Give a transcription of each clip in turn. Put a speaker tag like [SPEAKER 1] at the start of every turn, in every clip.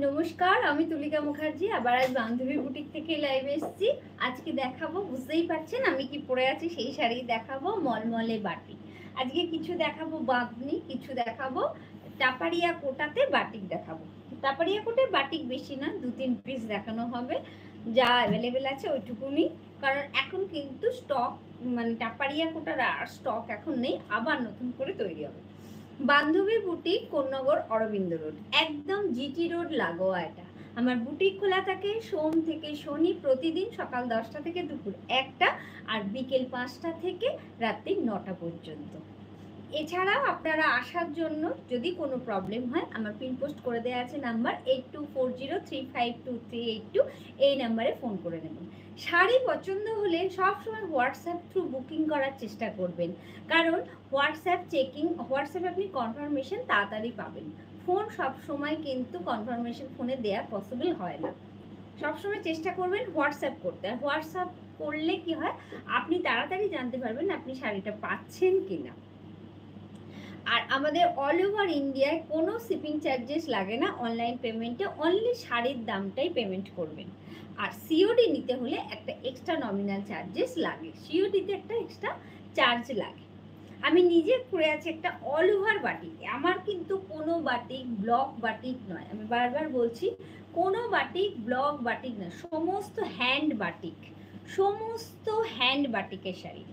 [SPEAKER 1] নমস্কার, আমি তুলিকা মুখার্জি। আবার আজ বান্ধবী বুটিক থেকে লাইভে এসেছি। আজকে দেখাবো, বুঝতেই পারছেন আমি কি পরে আছি, সেই শাড়ি দেখাবো। মলমলে বাটিক আজকে কিছু দেখাবো, বাঁধনি কিছু দেখাবো। টাপারিয়া কোটাতে বাটিক দেখাবো। টাপারিয়া কোটে বাটিক বেশি না, 2-3 পিস দেখানো হবে। যা অ্যাভেলেবেল আছে ওইটুকুনি, কারণ এখন কিন্তু স্টক মানে টাপারিয়া কোটার আর স্টক এখন নেই, আবার নতুন করে তৈরি হবে। বান্ধবী বুটিক, কোন্নগর, অরবিন্দ রোড, একদম জিটি রোড লাগোয়া। এটা আমার বুটিক খোলা থাকে সোম থেকে শনি, প্রতিদিন সকাল 10টা থেকে দুপুর 1টা, আর বিকেল 5টা থেকে রাত্রি 9টা পর্যন্ত। এছাড়াও আপনারা আসার জন্য যদি কোনো প্রবলেম হয়, আমার পিন পোস্ট করে দেওয়া আছে নাম্বার 8240352382, এই নাম্বারে ফোন করে নেবেন। শাড়ি পছন্দ হলে সবসময় হোয়াটসঅ্যাপ থ্রু বুকিং করার চেষ্টা করবেন, কারণ হোয়াটসঅ্যাপে আপনি কনফার্মেশন তাড়াতাড়ি পাবেন। ফোন সবসময় কিন্তু কনফার্মেশন ফোনে দেওয়া পসিবল হয় না। সবসময় চেষ্টা করবেন হোয়াটসঅ্যাপ করতে। আর হোয়াটসঅ্যাপ করলে কি হয়, আপনি তাড়াতাড়ি জানতে পারবেন আপনি শাড়িটা পাচ্ছেন কিনা। আর আমাদের অল ওভার ইন্ডিয়ায় কোনো শিপিং চার্জেস লাগে না। অনলাইন পেমেন্টে অনলি শাড়ির দামটাই পেমেন্ট করবেন। আর সিওডি নিতে হলে একটা এক্সট্রা নমিনাল চার্জেস লাগে, সিওডিতে একটা এক্সট্রা চার্জ লাগে। আমি নিজে পরে আছি একটা অল ওভার বাটিক। আমার কিন্তু কোনো বাটিক ব্লক বাটিক নয়, আমি বারবার বলছি, কোনো বাটিক ব্লক বাটিক না, সমস্ত হ্যান্ড বাটিক, সমস্ত হ্যান্ড বাটিকের শাড়ি।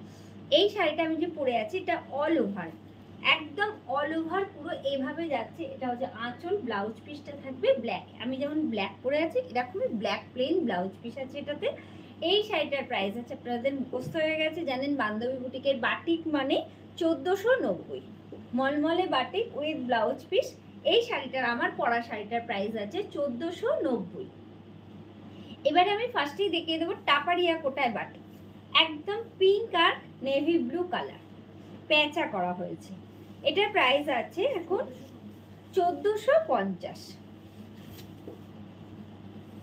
[SPEAKER 1] এই শাড়িটা আমি যে পরে আছি এটা অল ওভার, একদম অল ওভার পুরো এইভাবে যাচ্ছে। এটা হচ্ছে আঁচল, ব্লাউজ পিসটা থাকবে ব্ল্যাক। আমি যেমন ব্ল্যাক পরে আছি এরকমই ব্ল্যাক প্লেন ব্লাউজ পিস আছে এটাতে। এই শাড়িটার প্রাইস আছে, আপনাদের মুখস্থ হয়ে গেছে, জানেন বান্ধবী বুটিকের বাটিক মানে 1490। মলমলে বাটিক উইথ ব্লাউজ পিস। এই শাড়িটার, আমার পরা শাড়িটার প্রাইস আছে 1490। এবারে আমি ফার্স্টেই দেখিয়ে দেবো টাপারিয়া কোটায় বাটিক, একদম পিঙ্ক আর নেভি ব্লু কালার প্যাঁচা করা হয়েছে। এটার প্রাইস আছে এখন 1450।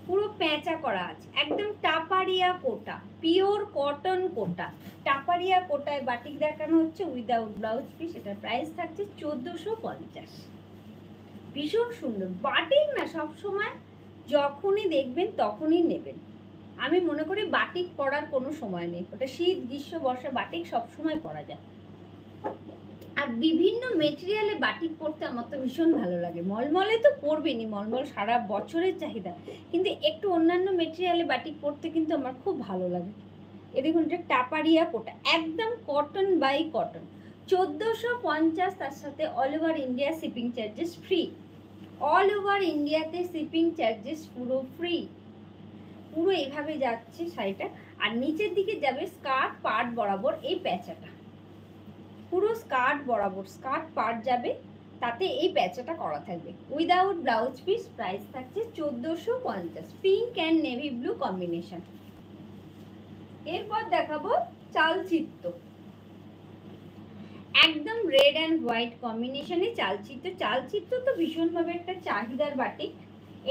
[SPEAKER 1] পুরো প্যাঁচা করা আছে, একদম টাপারিয়া কোটা, পিওর কটন কোটা। টাপারিয়া কোটায় বাটিক দেখানো হচ্ছে উইদাউট ব্লাউজ পিস। এটার প্রাইস থাকছে 1450। ভীষণ সুন্দর বাটিক না, সবসময় যখনই দেখবেন তখনই নেবেন। আমি মনে করি বাটিক পরার কোনো সময় নেই, ওটা শীত গ্রীষ্ম বর্ষা বাটিক সবসময় পরা যায়। আর বিভিন্ন মেটেরিয়ালে বাটিক পরতে আমার তো ভীষণ ভালো লাগে। মলমলে তো পরবেনই, মলমল সারা বছরের চাহিদা, কিন্তু একটু অন্যান্য মেটেরিয়ালে বাটিক পরতে কিন্তু আমার খুব ভালো লাগে। এ দেখুন, এটা টাপারিয়া কোটা, একদম কটন বাই কটন, 1450। তার সাথে all over India shipping charges free. All over ইন্ডিয়াতে শিপিং চার্জেস পুরো ফ্রি। পুরো এইভাবে যাচ্ছে শাড়িটা, আর নিচের দিকে যাবে স্কার্ট পার্ট বরাবর এই প্যাঁচাটা, পুরো স্কার্ট বরাবর স্কার্ট পার্ট যাবে, তাতে এই প্যাঁচাটা করা থাকবে উইদাউট ব্লাউজ পিস। প্রাইস থাকছে 1450, pink and navy blue combination. এরপর দেখাবো চালচিত্র, একদম রেড অ্যান্ড হোয়াইট কম্বিনেশনে চালচিত্র। চালচিত্র তো ভীষণভাবে একটা চাহিদার বাটিক।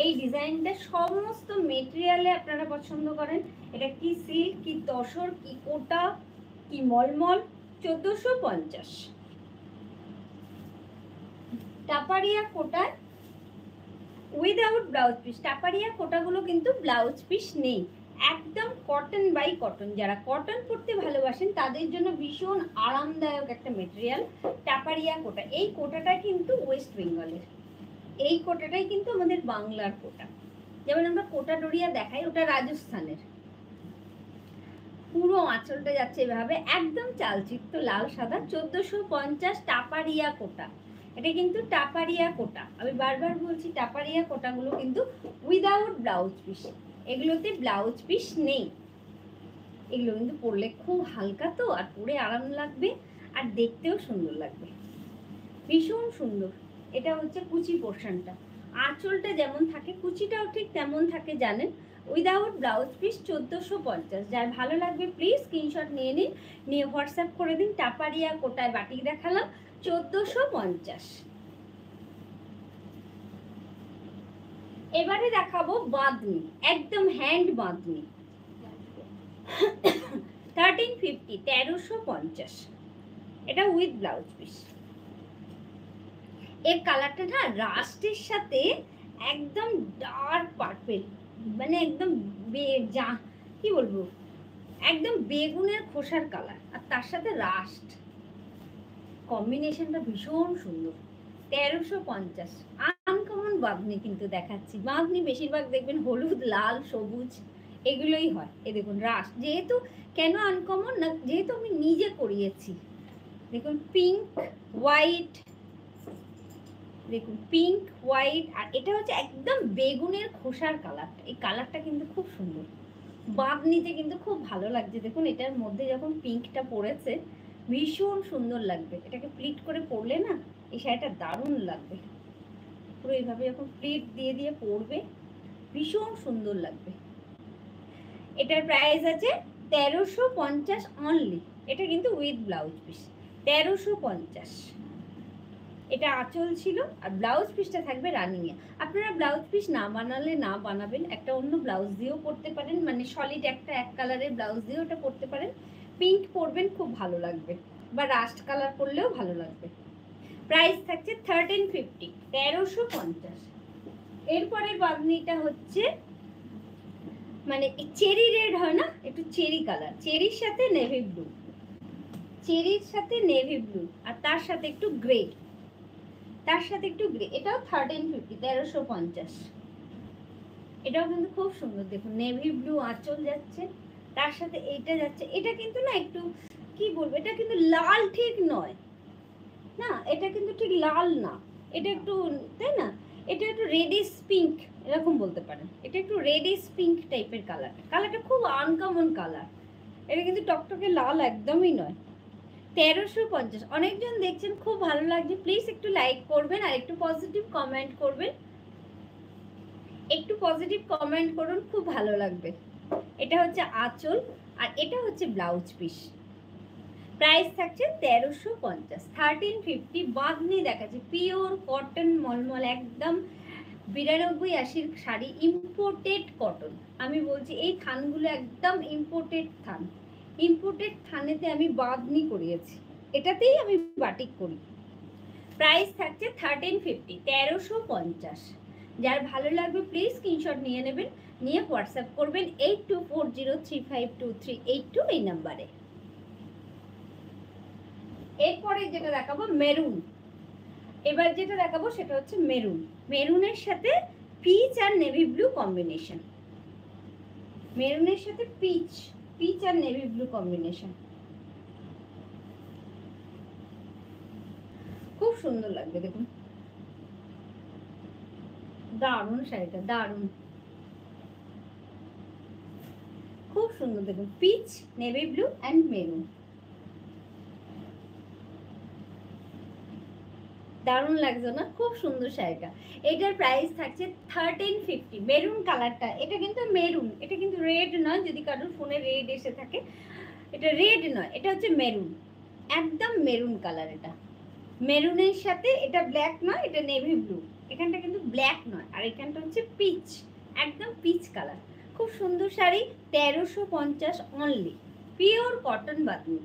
[SPEAKER 1] এই ডিজাইনটা সমস্ত মেটেরিয়ালে আপনারা পছন্দ করেন। এটা কি সিল্ক, কি তসর, কি কোটা, কি মলমল। 1450 টাপারিয়া কোটায় উইদাউট ব্লাউজ পিস। টাপারিয়া কোটাগুলো কিন্তু ব্লাউজ পিস নেই, একদম কটন বাই কটন। যারা কটন পরতে ভালোবাসেন তাদের জন্য ভীষণ আরামদায়ক একটা মেটেরিয়াল টাপারিয়া কোটা। এই কোটাটা কিন্তু ওয়েস্ট বেঙ্গলের, এই কোটাটাই কিন্তু আমাদের বাংলার কোটা। যেমন আমরা কোটা ডোরিয়া দেখাই, ওটা রাজস্থানের। পুরো আঁচলটা যাচ্ছে এভাবে, একদম চালচিত্র লাল সাদা। 1450 টাপারিয়া কোটা। এটা কিন্তু টাপারিয়া কোটা, আমি বারবার বলছি টাপারিয়া কোটাগুলো কিন্তু উইদাউট ব্লাউজ পিস, এগুলোতে ব্লাউজ পিস নেই। এগুলো কিন্তু পরলে খুব হালকা তো, আর পরে আরাম লাগবে, আর দেখতেও সুন্দর লাগবে, ভীষণ সুন্দর। এটা হচ্ছে কুচি পোর্শনটা, আঁচলটা যেমন থাকে কুচিটাও ঠিক তেমন থাকে, জানেন। Without blouse piece 1450। যার ভালো লাগবে প্লিজ স্ক্রিনশট নিয়ে নিন, নিয়ে হোয়াটসঅ্যাপ করে দিন। টাপারিয়া কোটায় বাটিক দেখালাম 1450। এবারে দেখাবো বাঁধনি, একদম হ্যান্ড বাঁধনি, 1350, 1350। এটা উইথ ব্লাউজ পিস। এর কালারটা না রাস্টের সাথে একদম ডার্ক পার্পেল, মানে একদম কি বলবো, একদম বেগুনের খোসার কালার, আর তার সাথে রাস্ট, কম্বিনেশনটা ভীষণ সুন্দর। 1350। আনকমন বাঁধনি কিন্তু দেখাচ্ছি। বাঁধনি বেশিরভাগ দেখবেন হলুদ, লাল, সবুজ এগুলোই হয়। এ দেখুন রাস্ট, যেহেতু কেন আনকমন না, যেহেতু আমি নিজে করিয়েছি। দেখুন পিঙ্ক হোয়াইট, দেখুন পিঙ্ক হোয়াইট, আর এটা হচ্ছে একদম বেগুনের খোসার কালারটা। এই কালারটা কিন্তু খুব সুন্দর, বাঁধনিতে কিন্তু খুব ভালো লাগছে। দেখুন এটার মধ্যে যখন পিঙ্কটা পড়েছে ভীষণ সুন্দর লাগবে। এটাকে প্লিট করে পরলে না এই শাড়িটা দারুণ লাগবে। পুরো এইভাবে যখন প্লিট দিয়ে দিয়ে পরবে ভীষণ সুন্দর লাগবে। এটার প্রাইস আছে 1350 অনলি। এটা কিন্তু উইথ ব্লাউজ পিস 1350। এটা আঁচল ছিল, আর ব্লাউজ পিসটা থাকবে রানিংয়ে। আপনারা ব্লাউজ পিস না বানালে না বানাবেন, একটা অন্য ব্লাউজ দিয়েও পরতে পারেন, মানে সলিড একটা এক কালারের ব্লাউজ দিয়েও ওটা পরতে পারেন। পিঙ্ক পরবেন খুব ভালো লাগবে, বা রাস্ট কালার পরলেও ভালো লাগবে। প্রাইস থাকছে 1350, 1350। এরপরের বাঁধনিটা হচ্ছে মানে চেরি রেড হয় না, একটু চেরি কালার, চেরির সাথে নেভি ব্লু, চেরির সাথে নেভি ব্লু, আর তার সাথে একটু গ্রে, তার সাথে একটু গ্রে। এটাও 1350, 1350। এটাও কিন্তু খুব সুন্দর। দেখুন নেভি ব্লু আঁচল যাচ্ছে, তার সাথে এইটা যাচ্ছে। এটা কিন্তু না একটু কি বলবো, এটা কিন্তু লাল ঠিক নয় না, এটা কিন্তু ঠিক লাল না, এটা একটু, তাই না, এটা একটু রেডিশ পিঙ্ক এরকম বলতে পারেন। এটা একটু রেডিশ পিঙ্ক টাইপের কালার, কালারটা খুব আনকমন কালার। এটা কিন্তু টকটকে লাল একদমই নয়। 1350। অনেকজন দেখছেন, খুব ভালো লাগছে। প্লিজ একটু লাইক করবেন আর একটু পজিটিভ কমেন্ট করবেন, একটু পজিটিভ কমেন্ট করুন, খুব ভালো লাগবে। এটা হচ্ছে আঁচল, আর এটা হচ্ছে ব্লাউজ পিস। প্রাইস থাকছে 1350, 1350। বাঁধনি দেখাচ্ছে পিওর কটন মলমল, একদম 92-80 শাড়ি, ইম্পোর্টেড কটন। আমি বলছি এই থানগুলো একদম ইম্পোর্টেড থান, ইম্পোর্টেড থানেতে আমি বাঁধনি করিয়েছি, এটাতেই আমি বাটিক করি। প্রাইস থাকছে 1350, 1350। যার ভালো লাগবে প্লিজ স্ক্রিনশট নিয়ে নেবেন, নিয়ে হোয়াটসঅ্যাপ করবেন 8240352382 এই নাম্বারে। এরপরে যেটা দেখাবো মেরুন। এবার যেটা দেখাবো সেটা হচ্ছে মেরুন, মেরুনের সাথে পিচ আর নেভি ব্লু কম্বিনেশন, মেরুনের সাথে পিচ, পিচ আর নেভি ব্লু কম্বিনেশন, খুব সুন্দর লাগবে। দেখুন দারুণ শাড়িটা, দারুণ, খুব সুন্দর। দেখুন peach, navy blue and maroon, দারুণ লাগছে না, খুব সুন্দর শাড়িটা। এটার প্রাইস থাকছে 1350। মেরুন কালারটা, এটা কিন্তু মেরুন, এটা কিন্তু রেড নয়, যদি কারোর ফোনে রেড এসে থাকে, এটা রেড নয়, এটা হচ্ছে মেরুন, একদম মেরুন কালার। এটা মেরুনের সাথে এটা ব্ল্যাক নয়, এটা নেভি ব্লু, এখানটা কিন্তু ব্ল্যাক নয়, আর এখানটা হচ্ছে পিচ, একদম পিচ কালার। খুব সুন্দর sari, 1350 only. Pure cotton bandhani,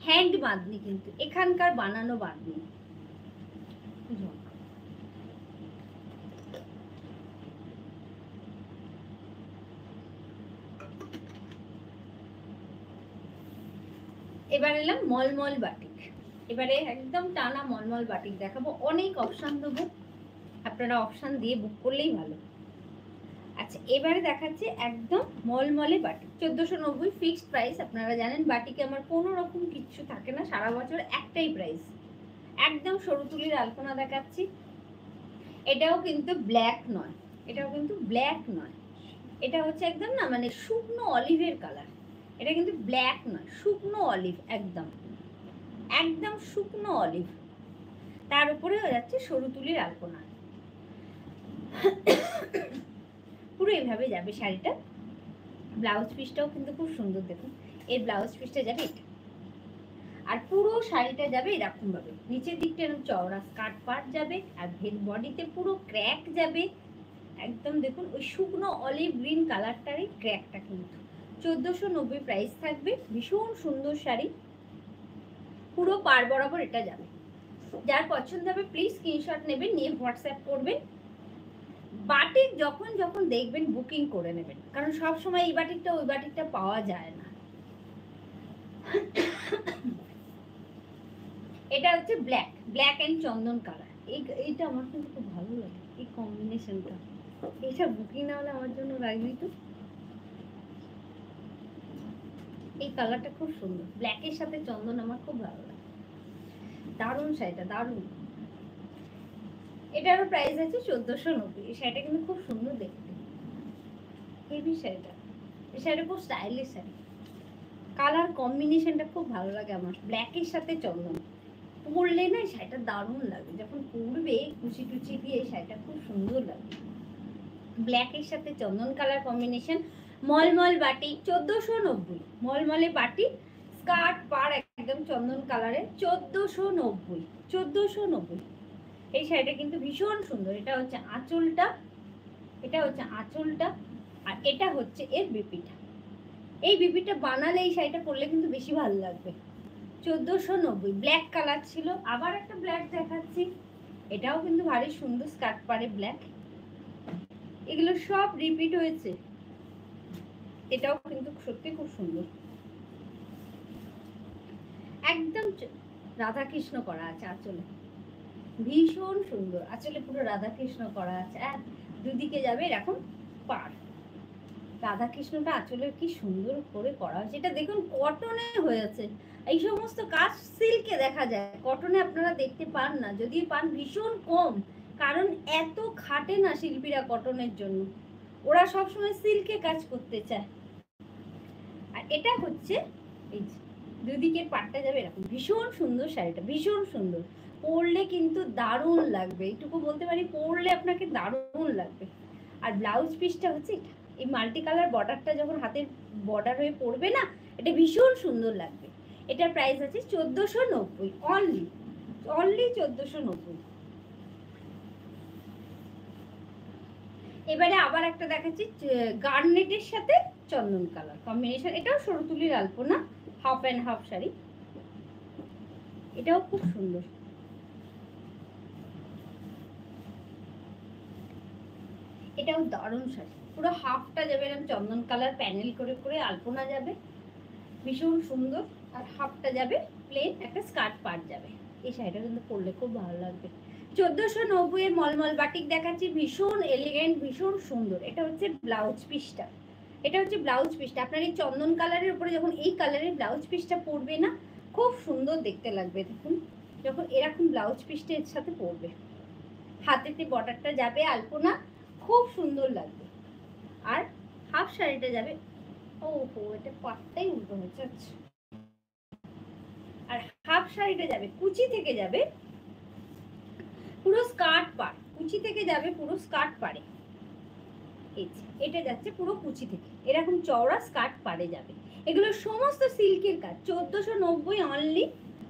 [SPEAKER 1] hand bandhani, কিন্তু এখানকার বানানো বাঁধনি। এবার এলাম মলমল বাটিক। এবারে একদম টানা মলমল বাটিক দেখাবো, অনেক অপশান দেবো, আপনারা অপশান দিয়ে বুক করলেই ভালো। আচ্ছা এবারে দেখাচ্ছি একদম মলমলে বাটিক, 1490 ফিক্সড প্রাইস। আপনারা জানেন বাটিকে আমার কোনো রকম কিচ্ছু থাকে না, সারা বছর একটাই প্রাইস। একদম সরু তুলির আলপনা দেখাচ্ছি, এটাও কিন্তু ব্ল্যাক নয়, এটাও কিন্তু ব্ল্যাক নয়, এটা হচ্ছে একদম না মানে শুকনো অলিভের কালার। এটা কিন্তু ব্ল্যাক নয়, শুকনো অলিভ, একদম একদম শুকনো অলিভ, তার উপরে হয়ে যাচ্ছে সরু তুলির আলপনা। পুরো এইভাবে যাবে শাড়িটা। ব্লাউজ পিসটাও কিন্তু খুব সুন্দর। দেখুন এই ব্লাউজ পিসটা যাবে এটা, আর পুরো শাড়িটা যাবে এরকম ভাবে, নিচের দিকটা এরকম চওড়া স্কার্ট পার্ট যাবে, আর বডিতে পুরো ক্র্যাক যাবে একদম। দেখুন ওই শুকনো অলিভ গ্রিন কালারটারই ক্র্যাকটা, কিন্তু 1490 প্রাইস থাকবে। ভীষণ সুন্দর শাড়ি, পুরো পার বরাবর এটা যাবে। যার পছন্দ হবে প্লিজ স্ক্রিনশট নেবেন, নিয়ে হোয়াটসঅ্যাপ করবেন। বাটিক যখন যখন দেখবেন বুকিং করে নেবেন, কারণ সব সময় এই বাটিকটা ওই বাটিকটা পাওয়া যায় না। এটা হচ্ছে ব্ল্যাক এন্ড চন্দন কালার। এইটা আমার কিন্তু খুব ভালো লাগে, এই কম্বিনেশনটা। এটা বুকিং না হলে আমার জন্য রাখবি তো। এই কালারটা খুব সুন্দর, ব্ল্যাকের সাথে চন্দন আমার খুব ভালো লাগে। দারুণ শাড়িটা, দারুণ। এটারও প্রাইস আছে 1490। এই শাড়িটা কিন্তু খুব সুন্দর দেখতে, হেভি শাড়িটা। এই শাড়িটা খুব স্টাইলিশ শাড়ি, কালার কম্বিনেশনটা খুব ভালো লাগে আমার, ব্ল্যাকের সাথে চন্দন। পরলে না শাড়িটা দারুণ লাগে, যখন পরবে কুচি টুচি দিয়ে শাড়িটা খুব সুন্দর লাগে। ব্ল্যাকের সাথে চন্দন কালার কম্বিনেশন। মলমল বাটি 1490, মলমলে বাটি, স্কার্ট পার একদম চন্দন কালারে 1490। এই শাড়িটা কিন্তু ভীষণ সুন্দর। এটা হচ্ছে আঁচলটা, আর এটা হচ্ছে এর বিপিটা। এই বিপিটা বানালে এই শাড়িটা পরলে কিন্তু বেশি ভালো লাগবে। 1490, ব্ল্যাক কালার ছিল। আবার একটা ব্ল্যাক দেখাচ্ছি, এটাও কিন্তু ভারী সুন্দর, স্কার্ট পারে ব্ল্যাক। এগুলো সব রিপিট হয়েছে, এটাও কিন্তু সত্যি খুব সুন্দর। একদম রাধাকৃষ্ণ করা আছে আঁচলে, ভীষণ সুন্দর। আঁচলে পুরো রাধাকৃষ্ণ করা আছে, আর দুদিকে যাবে এরকম পার। রাধাকৃষ্ণটা আঁচলে কি সুন্দর করে করা হয়েছে। এটা দেখুন কটনে হয়েছে, এই সমস্ত কাজ সিল্কে দেখা যায়, কটনে আপনারা দেখতে পান না, যদি পান ভীষণ কম, কারণ এত খাটে না শিল্পীরা কটনের জন্য, ওরা সবসময় সিল্কে কাজ করতে চায়। আর এটা হচ্ছে এই দুদিকের পাটটা যাবে এরকম, ভীষণ সুন্দর শাড়িটা, ভীষণ সুন্দর। পরলে কিন্তু দারুণ লাগবে, এইটুকু বলতে পারি, পরলে আপনাকে দারুণ লাগবে। আর ব্লাউজ পিসটা হচ্ছে এটা, এই মাল্টি কালার বর্ডারটা যখন হাতের বর্ডার হয়ে পড়বে না, এটা ভীষণ সুন্দর লাগবে। এটার প্রাইস আছে 1490, অনলি 1490। এবারে আবার একটা দেখাচ্ছি গার্নেটের সাথে চন্দন কালার কম্বিনেশন। এটাও সরুতুলির আলপনা, হাফ অ্যান্ড হাফ শাড়ি, এটাও খুব সুন্দর। এটাও দারুণ শাড়ি, পুরো হাফটা যাবে এরকম চন্দন কালার প্যানেল করে করে আলপনা যাবে, ভীষণ সুন্দর। আর হাফটা যাবে প্লেন, একটা স্কার্ট পার্ট যাবে। এই শাড়িটা কিন্তু পরলে খুব ভালো লাগবে। 1490 এর মলমল বাটিক দেখাচ্ছি, ভীষণ এলিগেন্ট, ভীষণ সুন্দর। এটা হচ্ছে ব্লাউজ পিসটা, আপনার এই চন্দন কালারের উপরে যখন এই কালারের ব্লাউজ পিসটা পরবে না, খুব সুন্দর দেখতে লাগবে। দেখুন যখন এরকম ব্লাউজ পিসটা এর সাথে পরবে, হাতেতে বর্ডারটা যাবে আলপনা, খুব সুন্দর লাগবে। আর হাফ শাড়িটা যাবে, ওহো এটা পাটটাই উল্টো হয়েছে, আর হাফ শাড়িটা যাবে কুচি থেকে যাবে পুরো স্কার্ট পাড়, কুচি থেকে যাবে পুরো স্কার্ট পাড়ে। এটা যাচ্ছে পুরো কুচি থেকে এরকম চওড়া স্কার্ট পাড়ে যাবে। এগুলো সমস্ত সিল্কের কাজ। 1490 অনলি,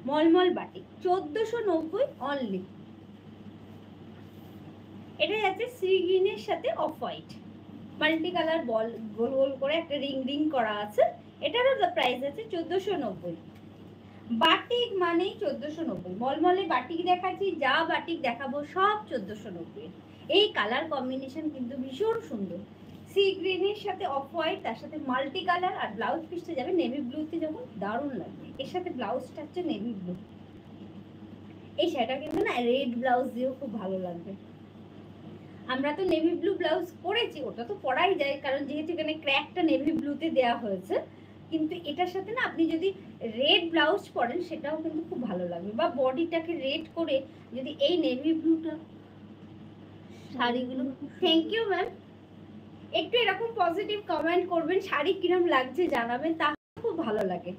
[SPEAKER 1] মলমল বাটিক 1490 অনলি। এটা যাচ্ছে সি গ্রিনের সাথে অফ হোয়াইট, মাল্টি কালার বল গোল গোল করে একটা রিং রিং করা আছে। এটারও প্রাইস আছে 1490। বাটিক মানেই 1490। মলমলে বাটিক দেখাচ্ছি, যা বাটিক দেখাবো সব 1490। এই কালার কম্বিনেশন কিন্তু ভীষণ সুন্দর, সি গ্রিনের সাথে অফ হোয়াইট, তার সাথে মাল্টি কালার। আর ব্লাউজ পিসটা যাবে নেভি ব্লুতে, যখন দারুণ লাগবে। এর সাথে ব্লাউজটা হচ্ছে নেভি ব্লু। এই শাড়িটা কিন্তু না রেড ব্লাউজ দিয়েও খুব ভালো লাগবে। আমরা তো নেভি ব্লু ব্লাউজ পরেছি, ওটা তো পরাই যায়, কারণ যেহেতু এখানে ক্র্যাকটা নেভি ব্লুতে দেওয়া হয়েছে। কিন্তু এটার সাথে না আপনি যদি রেড ব্লাউজ পরেন সেটাও কিন্তু খুব ভালো লাগবে, বা বডিটাকে রেড করে যদি এই নেভি ব্লুটা শাড়িগুলো। থ্যাংক ইউ ম্যাম, একটু এরকম পজিটিভ কমেন্ট করবেন, শাড়ি কিরম লাগছে জানাবেন, তাহলে খুব ভালো লাগে।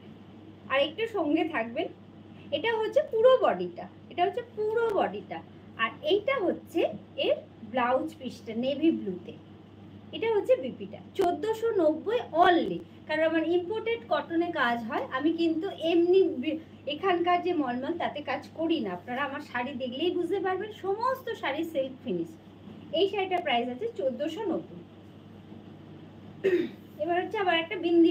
[SPEAKER 1] আর একটু সঙ্গে থাকবেন। এটা হচ্ছে পুরো বডিটা, আর এইটা হচ্ছে এর ব্লাউজ পিসটা নেভি ব্লুতে। এটা হচ্ছে বিপিটা 1490 অনলি। কারণ আমার ইম্পোর্টেড কটনে কাজ হয়, আমি কিন্তু এমনি এখানকার যে মলমল তাতে কাজ করি না। আপনারা আমার শাড়ি দেখলেই বুঝতে পারবেন, সমস্ত শাড়ি সিল্ক ফিনিশ। এই শাড়িটার প্রাইস আছে 1490। এবার হচ্ছে আবার একটা বিন্দি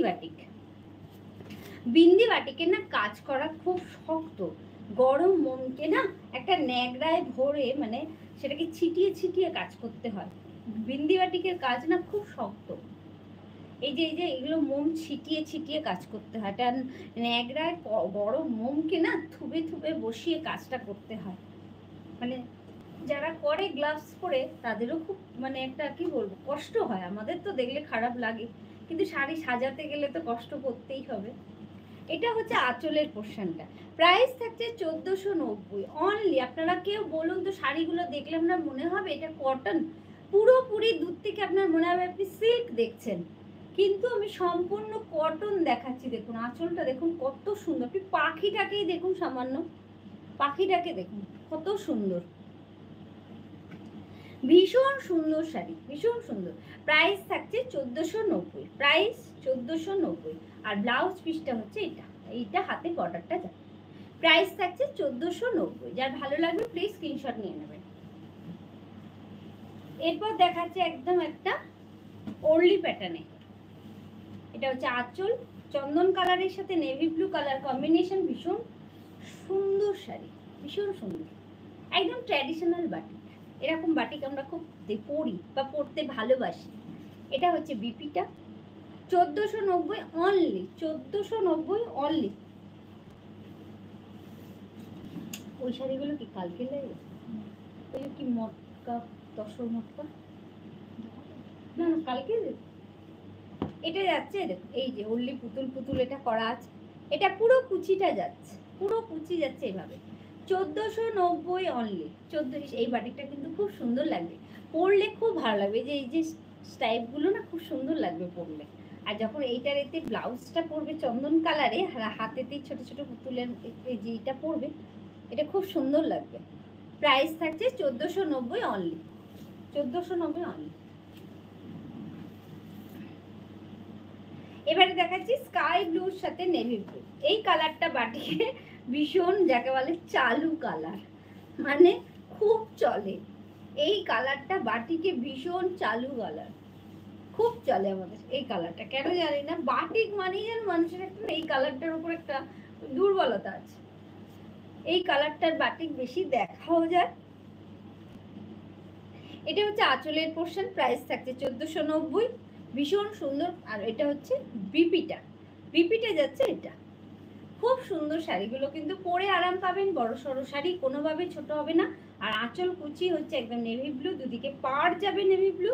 [SPEAKER 1] বাটিকের না কাজ করা খুব শক্ত, গরম মোমকে না একটা ন্যাকড়ায় ভরে মানে সেটাকে ছিটিয়ে ছিটিয়ে কাজ করতে হয়। বিন্দি বাটিকের কাজ না খুব শক্ত, এই যে এগুলো মোম ছিটিয়ে ছিটিয়ে কাজ করতে হয়। এটা ন্যাকড়ায় গরম মোমকে না থুবে থুবে বসিয়ে কাজটা করতে হয়। মানে যারা করে গ্লাভস পরে তাদেরও খুব মানে একটা কি বলবো কষ্ট হয়। আমাদের তো দেখলে খারাপ লাগে, কিন্তু শাড়ি সাজাতে গেলে তো কষ্ট করতেই হবে। এটা হচ্ছে আঁচলের পোর্শনটা। প্রাইস থাকছে 1490 অনলি। আপনারা কেউ বলুন তো শাড়িগুলো দেখলে আপনার মনে হবে এটা কটন, পুরোপুরি দূর থেকে আপনার মনে হবে আপনি সিল্ক দেখছেন, কিন্তু আমি সম্পূর্ণ কটন দেখাচ্ছি। দেখুন আঁচলটা দেখুন কত সুন্দর, আপনি পাখিটাকেই দেখুন, সামান্য পাখিটাকে দেখুন কত সুন্দর, ভীষণ সুন্দর শাড়ি, ভীষণ সুন্দর। প্রাইস থাকছে 1490, প্রাইস 1490। আর ব্লাউজ পিসটা হচ্ছে এটা, এইটা হাতে বর্ডারটা যাবে। প্রাইস থাকছে 1490। যার ভালো লাগবে প্লিজ স্ক্রিনশট নিয়ে নেবেন। এরপর দেখাচ্ছে একদম একটা ওরলি প্যাটার্নে। এটা হচ্ছে আঁচল, চন্দন কালারের সাথে নেভি ব্লু কালার কম্বিনেশন, ভীষণ সুন্দর শাড়ি, ভীষণ সুন্দর, একদম ট্র্যাডিশনাল বাটিক। এরকম বাটিক আমরা খুব পরি বা পরতে ভালোবাসি। এটা হচ্ছে বিপিটা, 1490 অনলি, 1490 অনলি। ওই শাড়িগুলো কি কালকে লাগে? ওই কি মটকা, তসর মটকা, না না কালকে। এটা যাচ্ছে দেখো, এই যে ওরলি পুতুল পুতুল এটা করা আছে, এটা পুরো কুচিটা যাচ্ছে, পুরো কুচি যাচ্ছে এভাবে। 1490 অনলি, 14। এই বাটিকটা কিন্তু খুব সুন্দর লাগবে, পরলে খুব ভালো লাগবে। এই যে স্টাইপগুলো না খুব সুন্দর লাগবে পরলে। আর যখন এইটার এতে ব্লাউজটা পরবে চন্দন কালারে, হাতেতেই ছোট ছোট পুতুলের এই যে এটা পরবে, এটা খুব সুন্দর লাগবে। প্রাইস থাকছে 1490 অনলি, 1490 অনলি। এবারে দেখাচ্ছি স্কাই ব্লুর সাথে নেভি ব্লু। এই কালারটা বাটিকে ভীষণ, যাকে বলে চালু কালার, মানে খুব চলে। এই কালারটা বাটিকে ভীষণ চালু কালার, খুব চলে আমাদের এই কালারটা, কেন জানি না। বাটিক মানেই যেন মানুষের একটা এই কালারটার উপর একটা দুর্বলতা আছে। এই কালারটার বাটিক বেশি দেখাও যায়। এটা হচ্ছে আঁচলের পোর্শন, প্রাইস থাকছে 1490, ভীষণ সুন্দর। আর এটা হচ্ছে বিপিটা, বিপিটা যাচ্ছে এটা। খুব সুন্দর শাড়িগুলো কিন্তু পরে আরাম পাবেন, বড় সড়ো শাড়ি কোনোভাবেই ছোট হবে না। আর আঁচল কুচি হচ্ছে একদম নেভি ব্লু, দুদিকে পাড় যাবে নেভি ব্লু,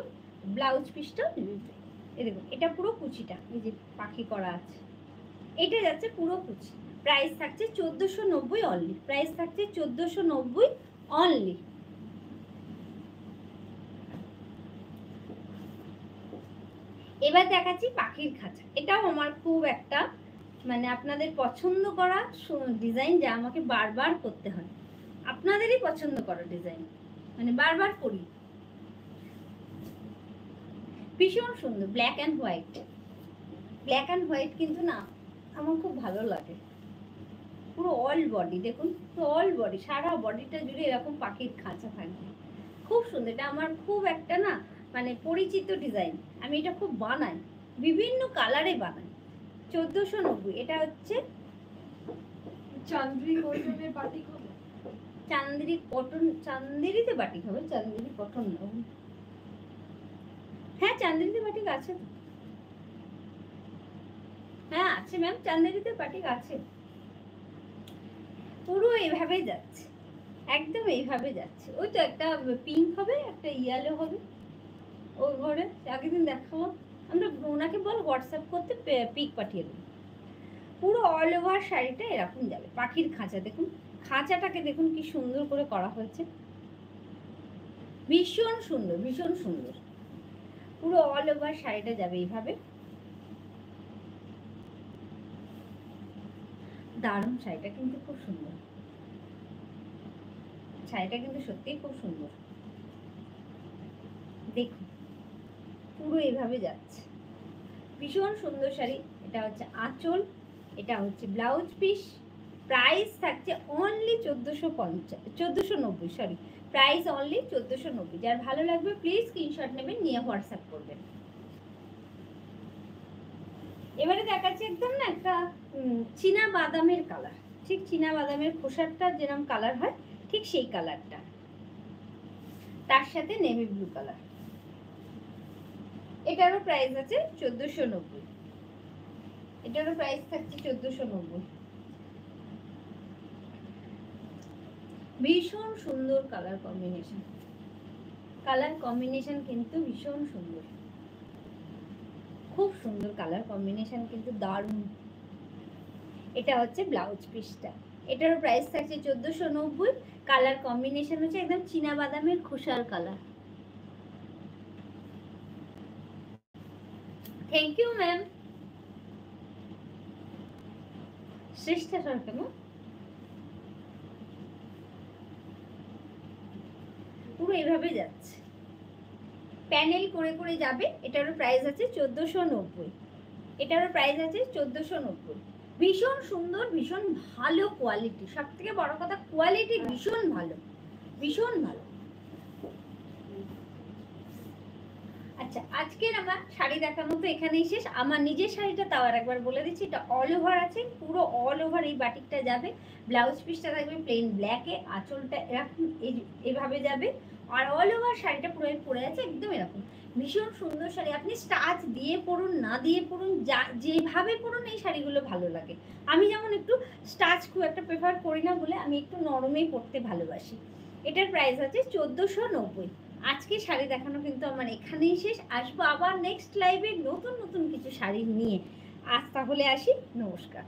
[SPEAKER 1] ব্লাউজ পিসটাও নেভি ব্লু। এই দেখুন এটা পুরো কুচিটা, এই যে পাখি করা আছে, এটা যাচ্ছে পুরো কুচি। প্রাইস থাকছে 1490 অনলি, প্রাইস থাকছে 1490 অনলি। এবার দেখাচ্ছি পাখির খাঁচা। এটাও আমার খুব একটা মানে আপনাদের পছন্দ করা ডিজাইন, যা আমাকে বারবার করতে হয়। আপনাদেরই পছন্দ করা ডিজাইন, মানে বারবার করি। ভীষণ সুন্দর, black and white, black and white কিন্তু না আমার খুব ভালো লাগে। পুরো অল বডি দেখুন, পুরো অল বডি, সারা বডিটা জুড়ে এরকম পাখির খাঁচা থাকবে, খুব সুন্দর। এটা আমার খুব একটা না মানে পরিচিত ডিজাইন, আমি এটা খুব বানাই, বিভিন্ন কালারে বানাই। 1490। এটা হচ্ছে
[SPEAKER 2] চান্দ্রি কটনের বাটিক হবে,
[SPEAKER 1] চান্দেরি কটন, চান্দেরিতে বাটিক হবে, চান্দেরি কটন না। হ্যাঁ চান্দেরিতে বাটিক আছে, হ্যাঁ আছে ম্যাম, চান্দেরিতে বাটিক আছে। পুরো এইভাবে যাচ্ছে, একদম এইভাবে যাচ্ছে। ওই তো একটা পিঙ্ক হবে, একটা ইয়েলো হবে, ওই ঘরে আগের দিন দেখাবো আমরা, ওনাকে বল হোয়াটসঅ্যাপ করতে পিক পাঠিয়ে দেবো। পুরো অল ওভার শাড়িটা এরকম যাবে। পাখির খাঁচা দেখুন, খাঁচাটাকে দেখুন কি সুন্দর করে করা হয়েছে, ভীষণ সুন্দর, ভীষণ সুন্দর। পুরো অল ওভার শাড়িটা যাবে এইভাবে, দারুণ শাড়িটা কিন্তু খুব সুন্দর, শাড়িটা কিন্তু সত্যিই খুব সুন্দর। দেখুন পুরো এইভাবে যাচ্ছে, ভীষণ সুন্দর শাড়ি। এটা হচ্ছে আঁচল, এটা হচ্ছে ব্লাউজ পিস। প্রাইস থাকছে অনলি 1490, সরি প্রাইস অনলি 1490। যার ভালো লাগবে প্লিজ স্ক্রিনশট নেবেন, নিয়ে হোয়াটসঅ্যাপ করবেন। এবারে দেখাচ্ছি একদম না একটা চীনা বাদামের কালার, ঠিক চীনা বাদামের খোসাটা যেরকম কালার হয় ঠিক সেই কালারটা, তার সাথে নেভি ব্লু কালার। এটারও প্রাইস আছে 1490। এটারও প্রাইস থাকছে 1490। ভীষণ সুন্দর কালার কম্বিনেশন, কালার কম্বিনেশন কিন্তু ভীষণ সুন্দর, খুব সুন্দর কালার কম্বিনেশন কিন্তু দারুণ। এটা হচ্ছে ব্লাউজ পিসটা, এটারও প্রাইস থাকছে 1490। কালার কম্বিনেশন হচ্ছে একদম চীনা বাদামের খোসার colour. Thank you ma'am. Shreshtha Sarkar না, পুরো এভাবে যাচ্ছে, প্যানেল করে করে যাবে। এটারও প্রাইস আছে 1490। এটারও প্রাইস আছে 1490। ভীষণ সুন্দর, ভীষণ ভালো কোয়ালিটি, সব থেকে বড় কথা কোয়ালিটি ভীষণ ভালো, ভীষণ ভালো। আচ্ছা, আজকের আমার শাড়ি দেখানো তো এখানেই শেষ। আমার নিজের শাড়িটা তাও আর একবার বলে দিচ্ছি, এটা অল ওভার আছে, পুরো অল ওভার এই বাটিকটা যাবে। ব্লাউজ পিসটা থাকবে প্লেন ব্ল্যাকে, আঁচলটা এরকম এইভাবে যাবে, আর অল ওভার শাড়িটা পুরো পরে আছে একদম এরকম। ভীষণ সুন্দর শাড়ি, আপনি স্টাচ দিয়ে পরুন না দিয়ে পরুন, যা যেভাবে পরুন এই শাড়িগুলো ভালো লাগে। আমি যেমন একটু স্টাচ খুব একটা প্রেফার করি না বলে আমি একটু নরমেই পরতে ভালোবাসি। এটার প্রাইস আছে 1490। আজকে শাড়ি দেখানো কিন্তু আমার এখানেই শেষ। আসবো আবার নেক্সট লাইভে নতুন নতুন কিছু শাড়ি নিয়ে। আজ তাহলে আসি, নমস্কার।